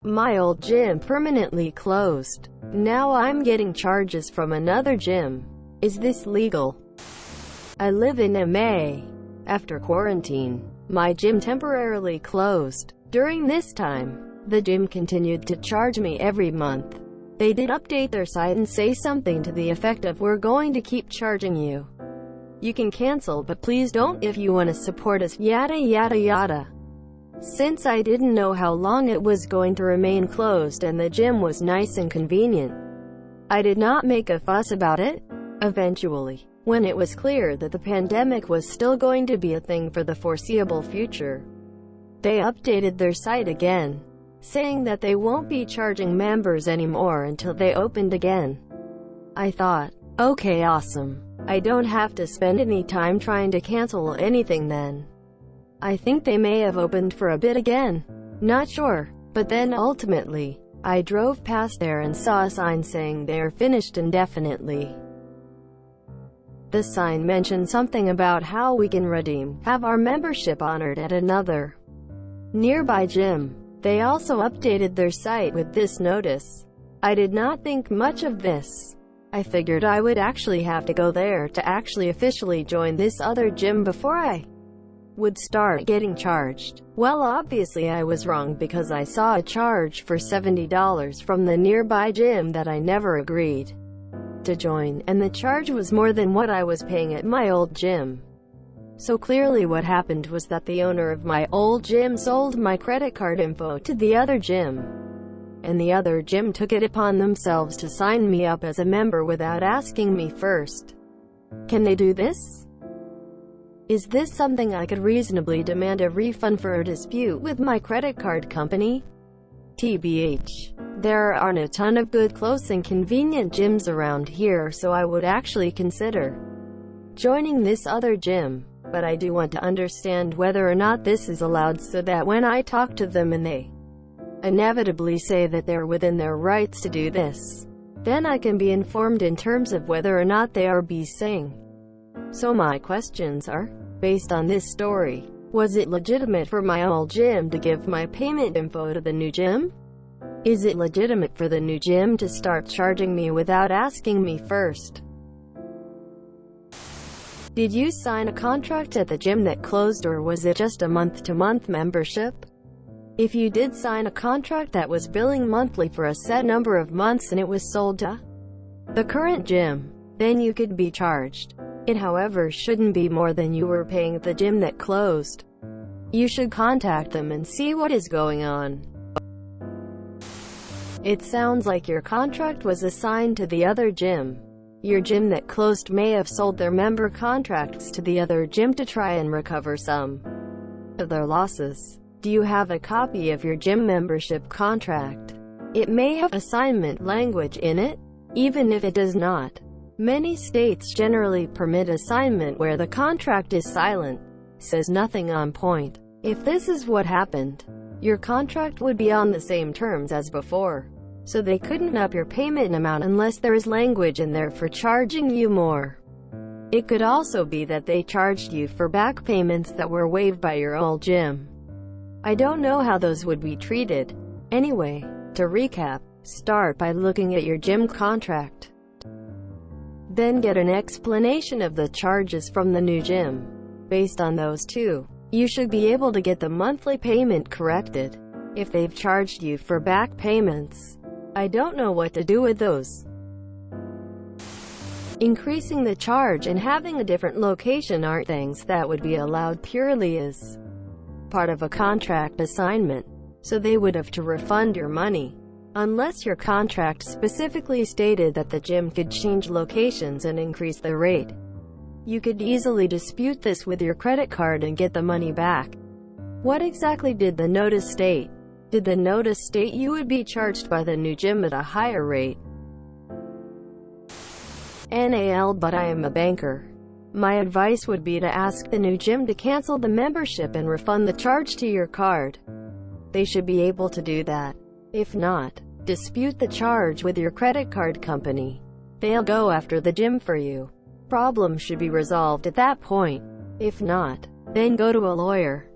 My old gym permanently closed. Now I'm getting charges from another gym. Is this legal? I live in MA. After quarantine, my gym temporarily closed. During this time, the gym continued to charge me every month. They did update their site and say something to the effect of, "We're going to keep charging you. You can cancel, but please don't if you want to support us," yada yada yada. Since I didn't know how long it was going to remain closed and the gym was nice and convenient, I did not make a fuss about it. Eventually, when it was clear that the pandemic was still going to be a thing for the foreseeable future, they updated their site again, saying that they won't be charging members anymore until they opened again. I thought, okay, awesome. I don't have to spend any time trying to cancel anything then. I think they may have opened for a bit again. Not sure. But then ultimately, I drove past there and saw a sign saying they are finished indefinitely. The sign mentioned something about how we can have our membership honored at another nearby gym. They also updated their site with this notice. I did not think much of this. I figured I would actually have to go there to actually officially join this other gym before I would start getting charged. Well, obviously I was wrong, because I saw a charge for $70 from the nearby gym that I never agreed to join, and the charge was more than what I was paying at my old gym. So clearly what happened was that the owner of my old gym sold my credit card info to the other gym, and the other gym took it upon themselves to sign me up as a member without asking me first. Can they do this? Is this something I could reasonably demand a refund for, or dispute with my credit card company? TBH. There aren't a ton of good, close and convenient gyms around here, so I would actually consider joining this other gym. But I do want to understand whether or not this is allowed, so that when I talk to them and they inevitably say that they're within their rights to do this, then I can be informed in terms of whether or not they are saying. So my questions are, based on this story, was it legitimate for my old gym to give my payment info to the new gym? Is it legitimate for the new gym to start charging me without asking me first? Did you sign a contract at the gym that closed, or was it just a month-to-month membership? If you did sign a contract that was billing monthly for a set number of months and it was sold to the current gym, then you could be charged. It, however, shouldn't be more than you were paying at the gym that closed. You should contact them and see what is going on. It sounds like your contract was assigned to the other gym. Your gym that closed may have sold their member contracts to the other gym to try and recover some of their losses. Do you have a copy of your gym membership contract? It may have assignment language in it. Even if it does not, many states generally permit assignment where the contract is silent, says nothing on point. If this is what happened, your contract would be on the same terms as before, so they couldn't up your payment amount unless there is language in there for charging you more. It could also be that they charged you for back payments that were waived by your old gym. I don't know how those would be treated. Anyway, to recap, start by looking at your gym contract. Then get an explanation of the charges from the new gym. Based on those two, you should be able to get the monthly payment corrected. If they've charged you for back payments, I don't know what to do with those. Increasing the charge and having a different location aren't things that would be allowed purely as part of a contract assignment, so they would have to refund your money. Unless your contract specifically stated that the gym could change locations and increase the rate, you could easily dispute this with your credit card and get the money back. What exactly did the notice state? Did the notice state you would be charged by the new gym at a higher rate? NAL, but I am a banker. My advice would be to ask the new gym to cancel the membership and refund the charge to your card. They should be able to do that. If not, dispute the charge with your credit card company. They'll go after the gym for you. Problem should be resolved at that point. If not, then go to a lawyer.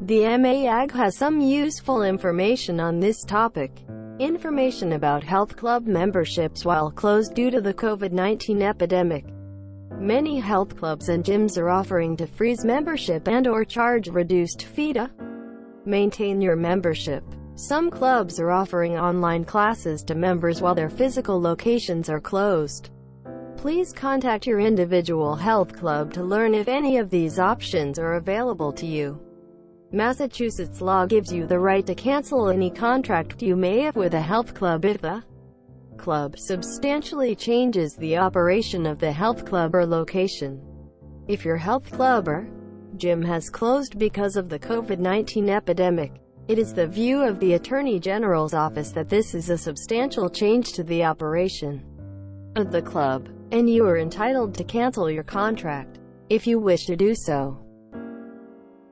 The MAG has some useful information on this topic. Information about health club memberships while closed due to the COVID-19 epidemic. Many health clubs and gyms are offering to freeze membership and/or charge reduced fee to maintain your membership. Some clubs are offering online classes to members while their physical locations are closed. Please contact your individual health club to learn if any of these options are available to you. Massachusetts law gives you the right to cancel any contract you may have with a health club if the club substantially changes the operation of the health club or location. If your health club or gym has closed because of the COVID-19 epidemic, it is the view of the Attorney General's office that this is a substantial change to the operation of the club, and you are entitled to cancel your contract, if you wish to do so.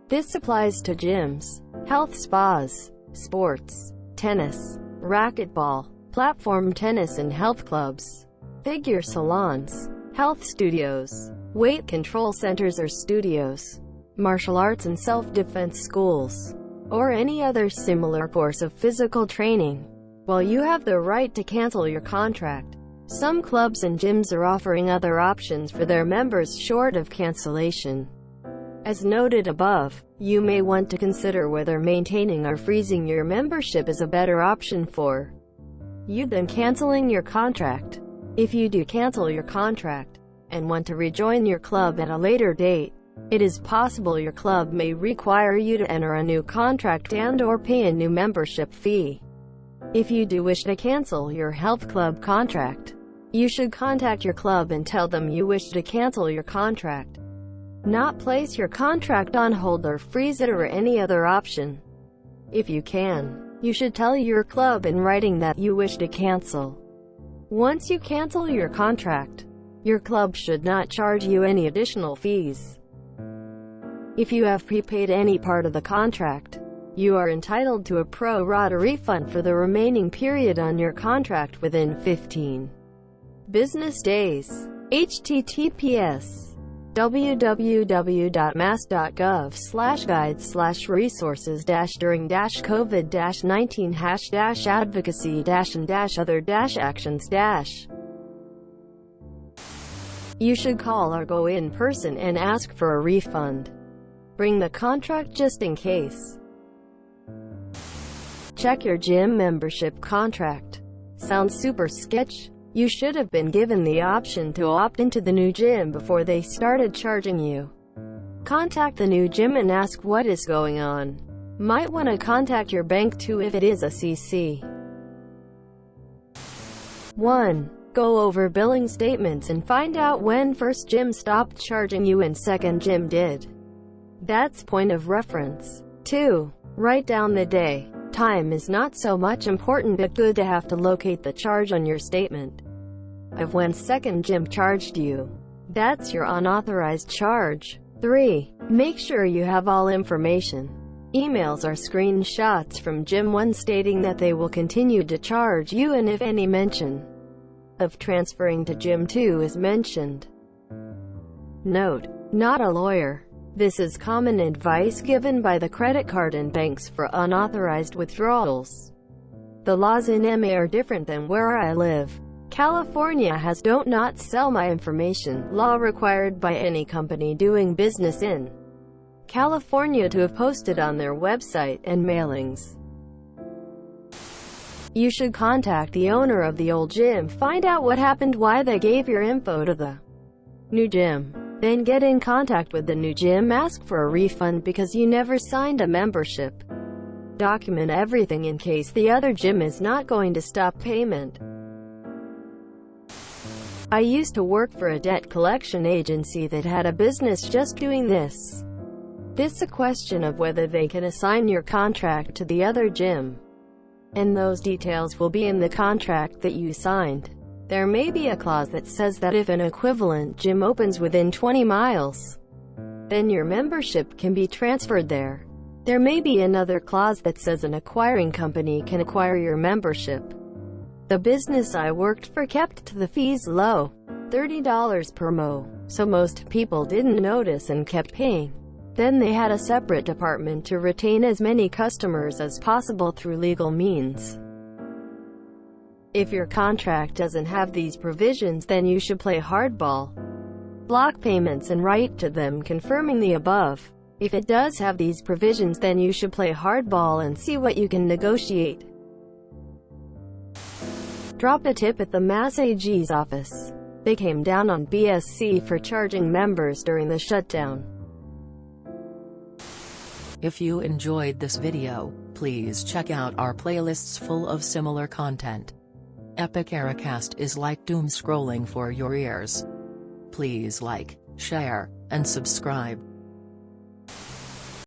This applies to gyms, health spas, sports, tennis, racquetball, platform tennis and health clubs, figure salons, health studios, weight control centers or studios, martial arts and self-defense schools, or any other similar course of physical training. While you have the right to cancel your contract, some clubs and gyms are offering other options for their members short of cancellation. As noted above, you may want to consider whether maintaining or freezing your membership is a better option for you than canceling your contract. If you do cancel your contract and want to rejoin your club at a later date, it is possible your club may require you to enter a new contract and/or pay a new membership fee. If you do wish to cancel your health club contract, you should contact your club and tell them you wish to cancel your contract, not place your contract on hold or freeze it or any other option. If you can, you should tell your club in writing that you wish to cancel. Once you cancel your contract, your club should not charge you any additional fees. If you have prepaid any part of the contract, you are entitled to a pro rata refund for the remaining period on your contract within 15 business days. https www.mass.gov/guides/resources-during-covid-19 -- You should call or go in person and ask for a refund. Bring the contract just in case. Check your gym membership contract. Sounds super sketch? You should have been given the option to opt into the new gym before they started charging you. Contact the new gym and ask what is going on. Might want to contact your bank too if it is a CC. 1. Go over billing statements and find out when first gym stopped charging you and second gym did. That's point of reference. 2. Write down the day. Time is not so much important but good to have to locate the charge on your statement of when second gym charged you. That's your unauthorized charge. 3. Make sure you have all information. Emails or screenshots from Gym 1 stating that they will continue to charge you and if any mention of transferring to Gym 2 is mentioned. Note: not a lawyer. This is common advice given by the credit card and banks for unauthorized withdrawals. The laws in MA are different than where I live. California has "don't not sell my information" law required by any company doing business in California to have posted on their website and mailings. You should contact the owner of the old gym, find out what happened, why they gave your info to the new gym. Then get in contact with the new gym, ask for a refund because you never signed a membership. Document everything in case the other gym is not going to stop payment. I used to work for a debt collection agency that had a business just doing this. This is a question of whether they can assign your contract to the other gym, and those details will be in the contract that you signed. There may be a clause that says that if an equivalent gym opens within 20 miles, then your membership can be transferred there. There may be another clause that says an acquiring company can acquire your membership. The business I worked for kept the fees low, $30 per mo, so most people didn't notice and kept paying. Then they had a separate department to retain as many customers as possible through legal means. If your contract doesn't have these provisions, then you should play hardball. Block payments and write to them confirming the above. If it does have these provisions, then you should play hardball and see what you can negotiate. Drop a tip at the Mass AG's office. They came down on BSC for charging members during the shutdown. If you enjoyed this video, please check out our playlists full of similar content. Epic Eracast is like doom scrolling for your ears. Please like, share, and subscribe.